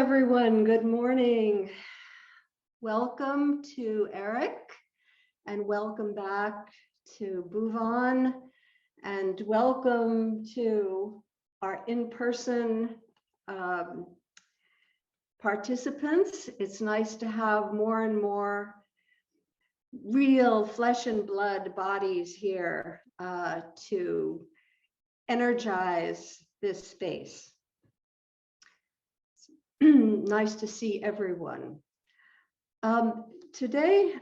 everyone. Good morning. Welcome to Eric and welcome back to Bhuvan and welcome to our in-person participants. It's nice to have more and more real flesh and blood bodies here to energize this space. Nice to see everyone. Today,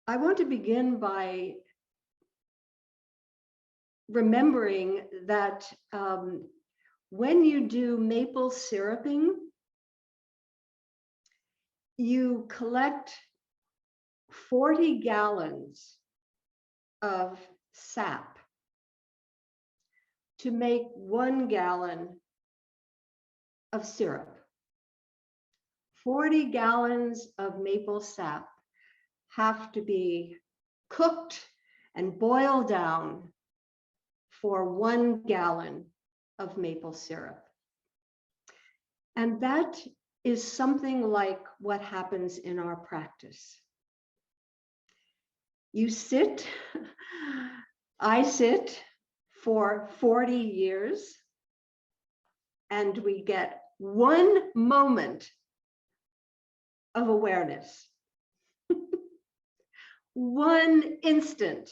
I want to begin by remembering that when you do maple syruping, you collect 40 gallons of sap to make 1 gallon of syrup. 40 gallons of maple sap have to be cooked and boiled down for 1 gallon of maple syrup. And that is something like what happens in our practice. You sit, I sit for 40 years, and we get 1 moment of awareness, 1 instant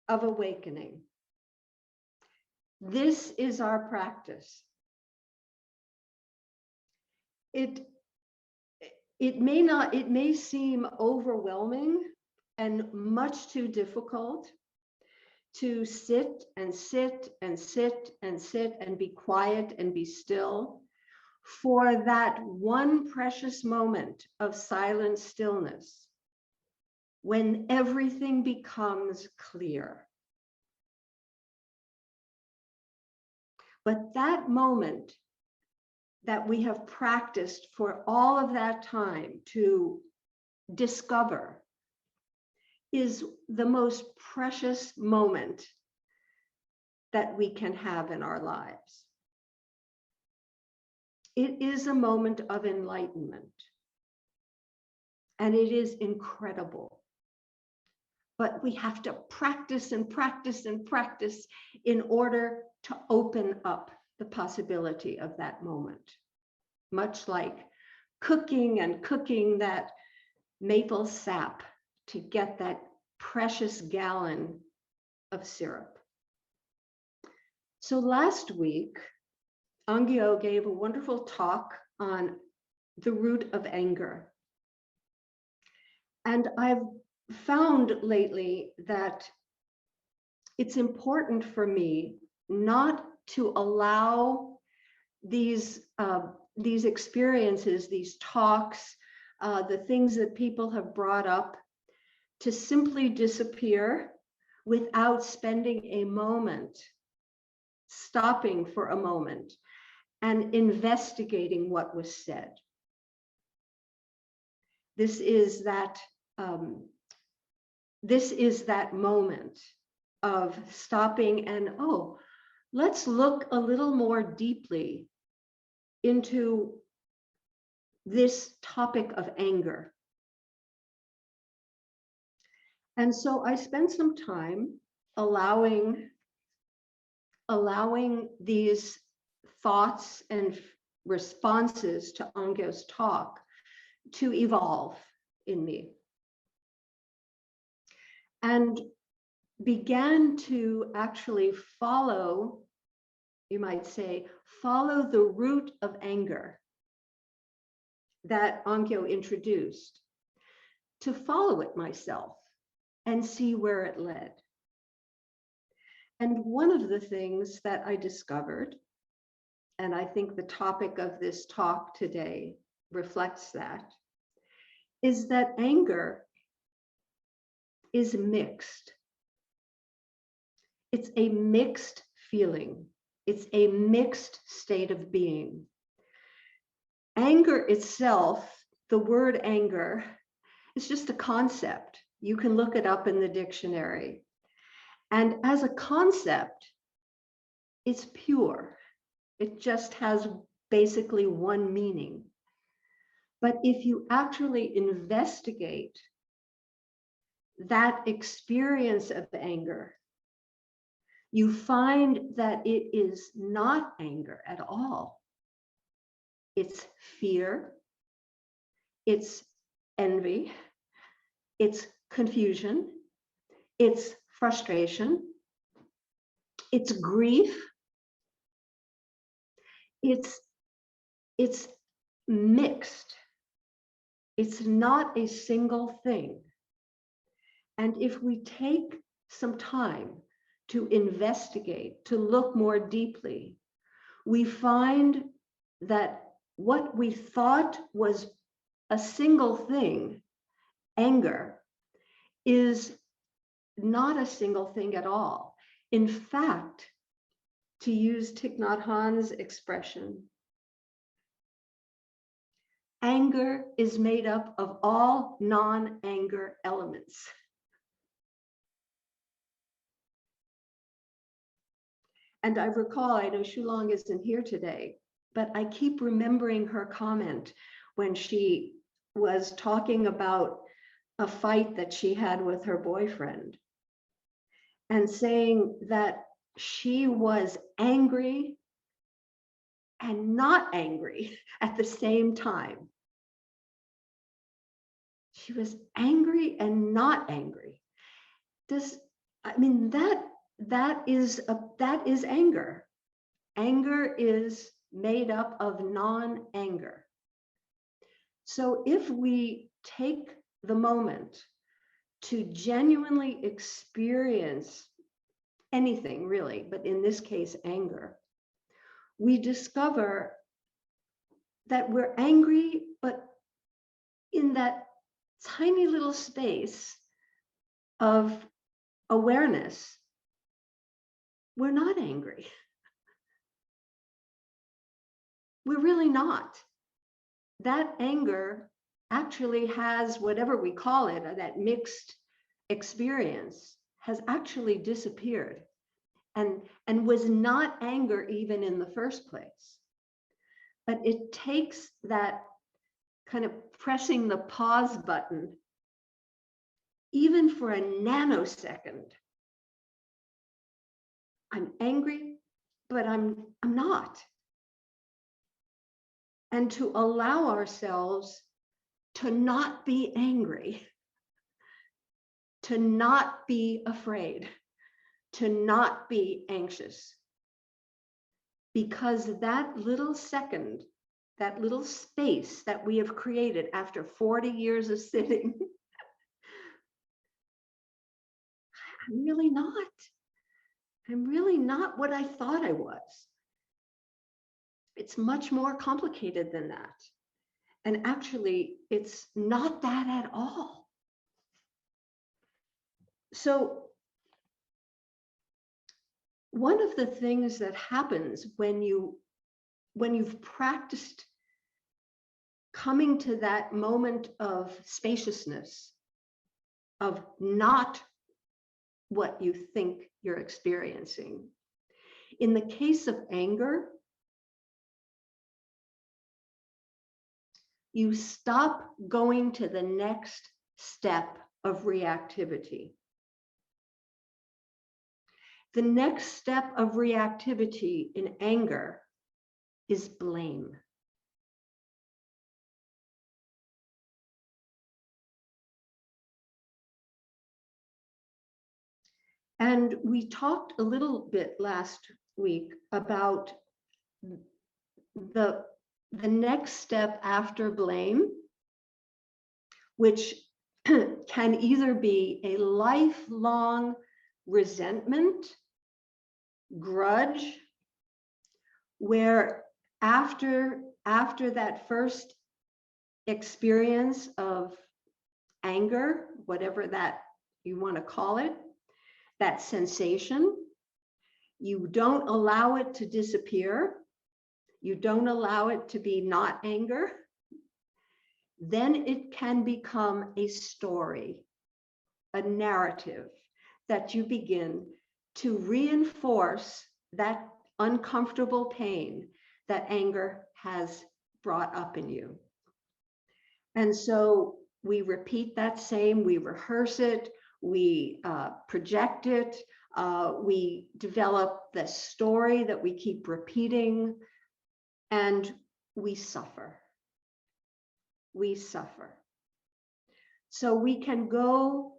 of awakening. This is our practice. It may seem overwhelming and much too difficult to sit and sit and sit and sit and be quiet and be still for that 1 precious moment of silent stillness when everything becomes clear. But that moment that we have practiced for all of that time to discover is the most precious moment that we can have in our lives. It is a moment of enlightenment, and it is incredible. But we have to practice and practice and practice in order to open up the possibility of that moment. Much like cooking and cooking that maple sap to get that precious gallon of syrup. So last week, Angyo gave a wonderful talk on the root of anger. And I've found lately that it's important for me not to allow these experiences, these talks, the things that people have brought up to simply disappear without spending a moment, stopping for a moment and investigating what was said. This is that moment of stopping and, oh, let's look a little more deeply into this topic of anger. And so I spent some time allowing these thoughts and responses to Angyo's talk to evolve in me, and began to actually follow, you might say, follow the root of anger that Angyo introduced, to follow it myself and see where it led. And one of the things that I discovered, and I think the topic of this talk today reflects that, is that anger is mixed. It's a mixed feeling. It's a mixed state of being. Anger itself, the word anger, is just a concept. You can look it up in the dictionary. And as a concept, it's pure. It just has basically one meaning. But if you actually investigate that experience of anger, you find that it is not anger at all. It's fear, it's envy, it's confusion, it's frustration, it's grief, it's mixed. It's not a single thing. And if we take some time to investigate, to look more deeply, we find that what we thought was a single thing, anger, is not a single thing at all. In fact, to use Thich Nhat Hanh's expression, anger is made up of all non-anger elements. And I recall, I know Shulong isn't here today, but I keep remembering her comment when she was talking about a fight that she had with her boyfriend and saying that she was angry and not angry at the same time. She was angry and not angry. That is anger. Anger is made up of non-anger. So if we take the moment to genuinely experience anything really, but in this case, anger, we discover that we're angry, but in that tiny little space of awareness, we're not angry. We're really not. That anger actually has, whatever we call it, that mixed experience, has actually disappeared and was not anger even in the first place. But it takes that kind of pressing the pause button, even for a nanosecond. I'm angry, but I'm not. And to allow ourselves to not be angry, to not be afraid, to not be anxious. Because that little second, that little space that we have created after 40 years of sitting, I'm really not what I thought I was. It's much more complicated than that. And actually, it's not that at all. So one of the things that happens when you've practiced coming to that moment of spaciousness, of not what you think you're experiencing. In the case of anger, you stop going to the next step of reactivity. The next step of reactivity in anger is blame. And we talked a little bit last week about the next step after blame, which can either be a lifelong resentment, grudge, where after that first experience of anger, whatever that you want to call it, that sensation, you don't allow it to disappear, you don't allow it to be not anger, then it can become a story, a narrative that you begin to reinforce that uncomfortable pain that anger has brought up in you. And so we repeat that same, we rehearse it, we project it, we develop the story that we keep repeating, and we suffer. We suffer. So we can go,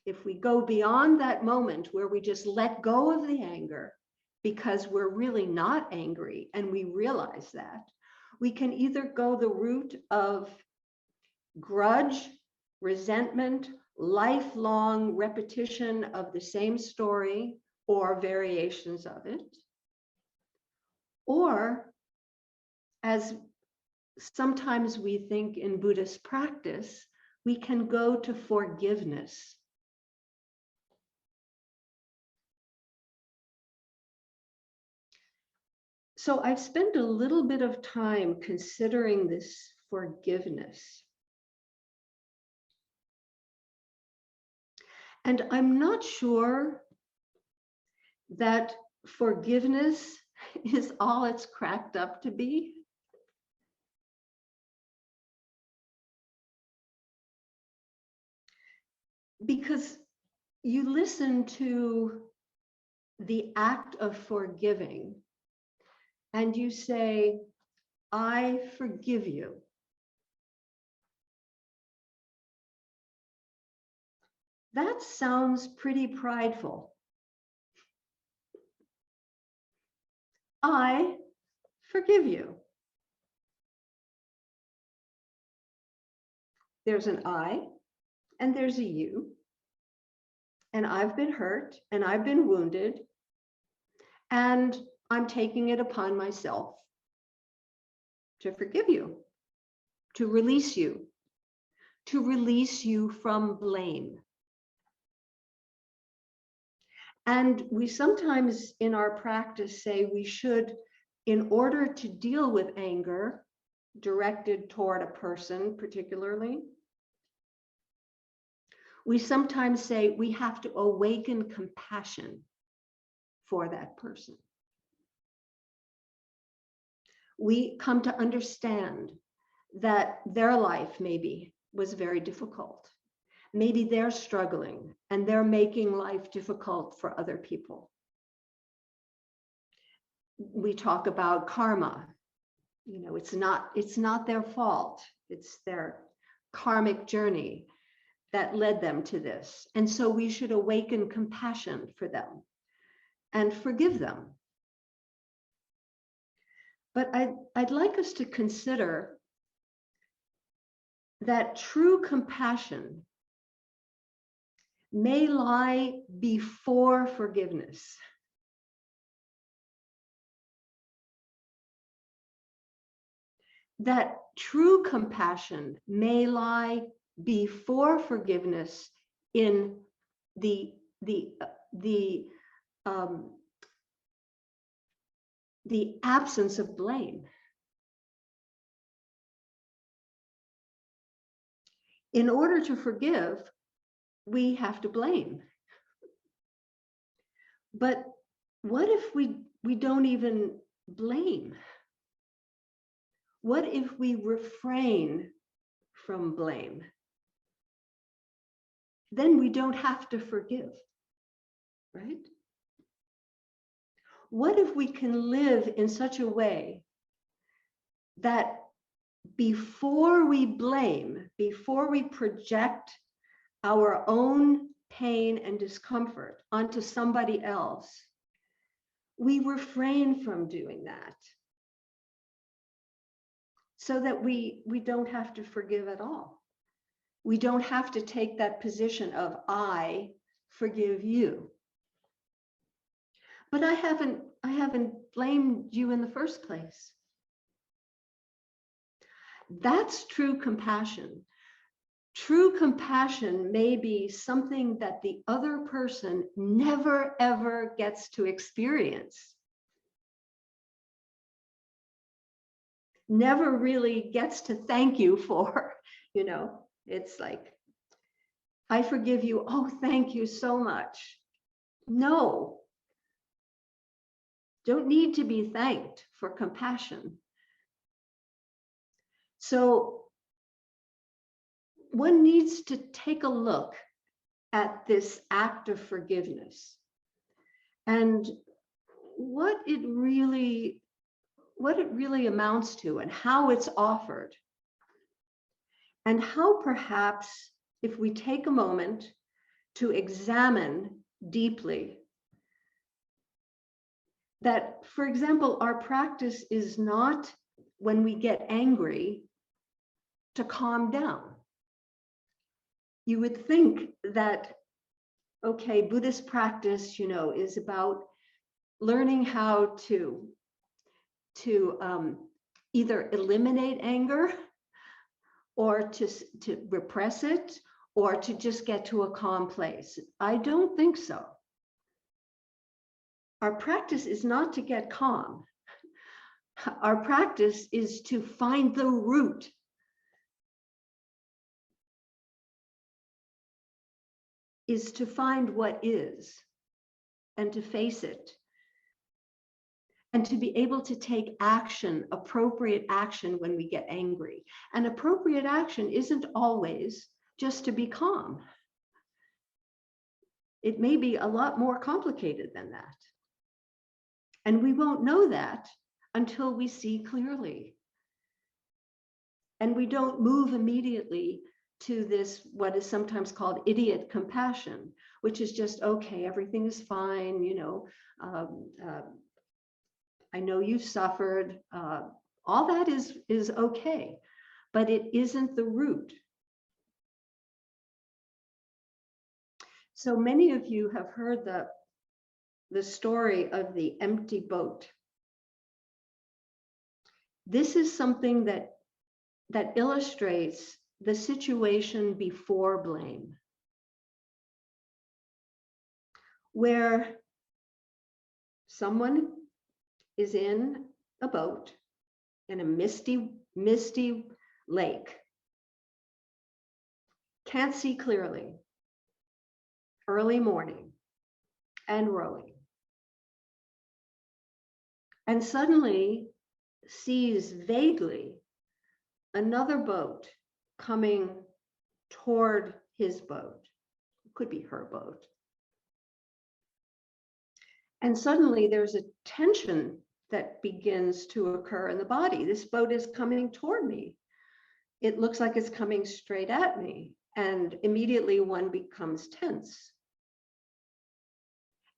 if we go beyond that moment where we just let go of the anger because we're really not angry and we realize that, we can either go the route of grudge, resentment, lifelong repetition of the same story or variations of it, or as sometimes we think in Buddhist practice, we can go to forgiveness. So I've spent a little bit of time considering this forgiveness. And I'm not sure that forgiveness is all it's cracked up to be. Because you listen to the act of forgiving and you say, I forgive you. That sounds pretty prideful. I forgive you. There's an I and there's a you. And I've been hurt and I've been wounded. And I'm taking it upon myself to forgive you, to release you from blame. And we sometimes in our practice say we should, in order to deal with anger directed toward a person particularly, we sometimes say we have to awaken compassion for that person. We come to understand that their life maybe was very difficult. Maybe they're struggling and they're making life difficult for other people. We talk about karma. You know, it's not their fault. It's their karmic journey that led them to this. And so we should awaken compassion for them and forgive them. But I'd like us to consider that true compassion may lie before forgiveness. That true compassion may lie before forgiveness in the absence of blame. In order to forgive, we have to blame. But what if we don't even blame? What if we refrain from blame? Then we don't have to forgive, right? What if we can live in such a way that before we blame, before we project our own pain and discomfort onto somebody else, we refrain from doing that so that we don't have to forgive at all. We don't have to take that position of I forgive you. But I haven't blamed you in the first place. That's true compassion. True compassion may be something that the other person never, ever gets to experience. Never really gets to thank you for, you know, it's like, I forgive you. Oh, thank you so much. No, don't need to be thanked for compassion. So one needs to take a look at this act of forgiveness and what it really amounts to and how it's offered, and how perhaps if we take a moment to examine deeply that, for example, our practice is not when we get angry to calm down. You would think that, okay, Buddhist practice, is about learning how to either eliminate anger or to repress it or to just get to a calm place. I don't think so. Our practice is not to get calm. Our practice is to find the root. Is to find what is and to face it. And to be able to take action, appropriate action when we get angry. And appropriate action isn't always just to be calm. It may be a lot more complicated than that. And we won't know that until we see clearly. And we don't move immediately to this, what is sometimes called idiot compassion, which is just, okay, everything is fine, I know you've suffered, all that is okay, but it isn't the root. So many of you have heard the story of the empty boat. This is something that illustrates the situation before blame, where someone is in a boat in a misty lake, can't see clearly, early morning, and rowing, and suddenly sees vaguely another boat coming toward his boat. It could be her boat. And suddenly there's a tension that begins to occur in the body. This boat is coming toward me. It looks like it's coming straight at me. And immediately one becomes tense.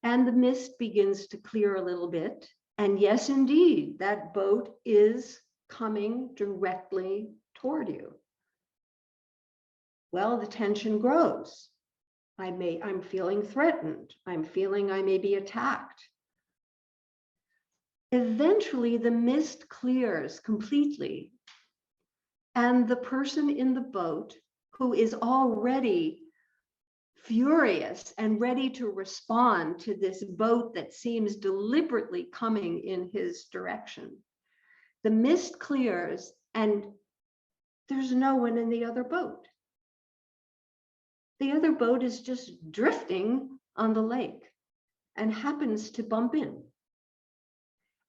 And the mist begins to clear a little bit. And yes, indeed, that boat is coming directly toward you. Well, the tension grows. I'm feeling threatened. I'm feeling I may be attacked. Eventually, the mist clears completely. And the person in the boat, who is already furious and ready to respond to this boat that seems deliberately coming in his direction, the mist clears and there's no one in the other boat. The other boat is just drifting on the lake and happens to bump in.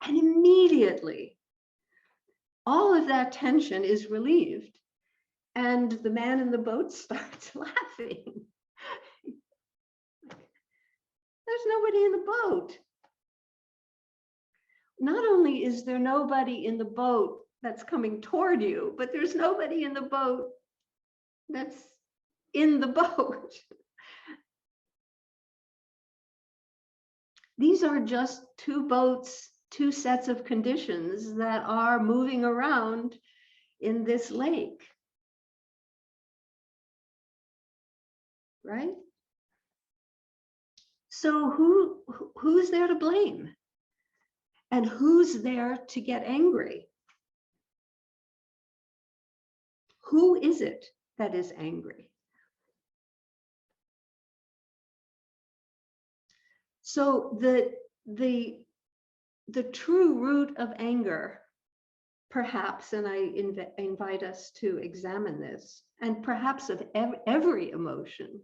And immediately, all of that tension is relieved, and the man in the boat starts laughing. There's nobody in the boat. Not only is there nobody in the boat that's coming toward you, but there's nobody in the boat that's in the boat. These are just two boats, two sets of conditions that are moving around in this lake. Right? So who's there to blame? And who's there to get angry? Who is it that is angry? So the true root of anger, perhaps, and I invite us to examine this, and perhaps of every emotion,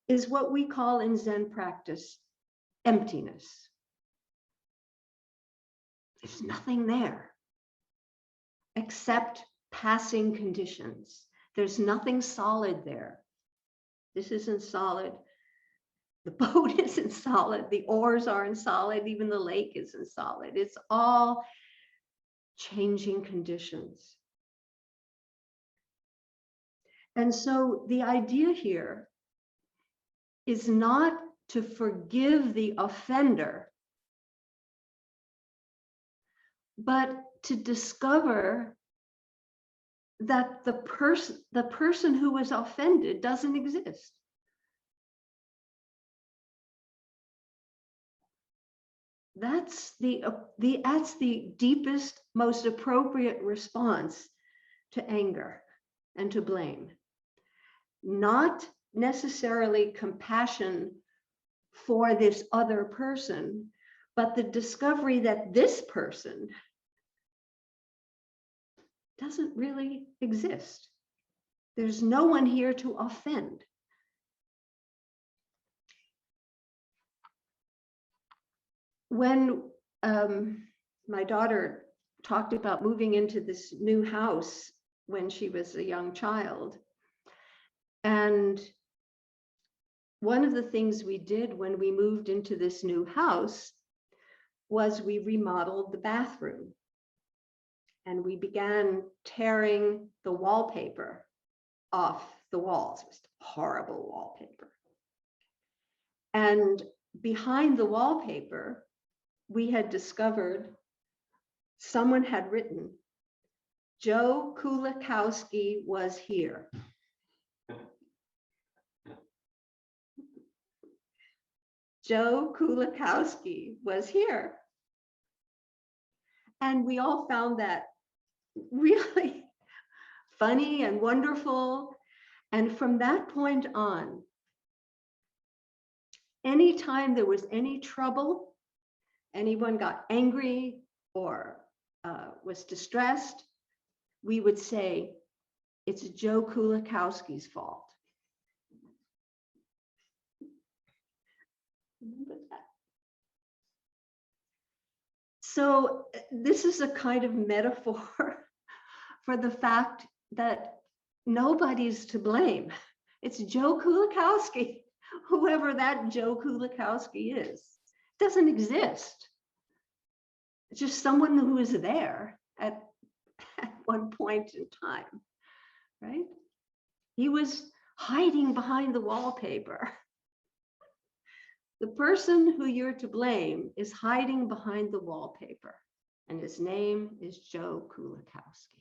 is what we call in Zen practice emptiness. There's nothing there. except passing conditions. There's nothing solid there. This isn't solid. The boat isn't solid. The oars aren't solid. Even the lake isn't solid. It's all changing conditions. And so the idea here is not to forgive the offender, but to discover that the person who was offended doesn't exist. That's the deepest, most appropriate response to anger and to blame. Not necessarily compassion for this other person, but the discovery that this person doesn't really exist. There's no one here to offend. When my daughter talked about moving into this new house when she was a young child, and one of the things we did when we moved into this new house was we remodeled the bathroom. And we began tearing the wallpaper off the walls. It was horrible wallpaper. And behind the wallpaper, we had discovered someone had written, Joe Kulikowski was here. Joe Kulikowski was here. And we all found that really funny and wonderful. And from that point on, anytime there was any trouble, anyone got angry or was distressed, we would say, it's Joe Kulikowski's fault. Remember that? So this is a kind of metaphor for the fact that nobody's to blame. It's Joe Kulikowski, whoever that Joe Kulikowski is. Doesn't exist. It's just someone who is there at one point in time, right? He was hiding behind the wallpaper. The person who you're to blame is hiding behind the wallpaper, and his name is Joe Kulikowski.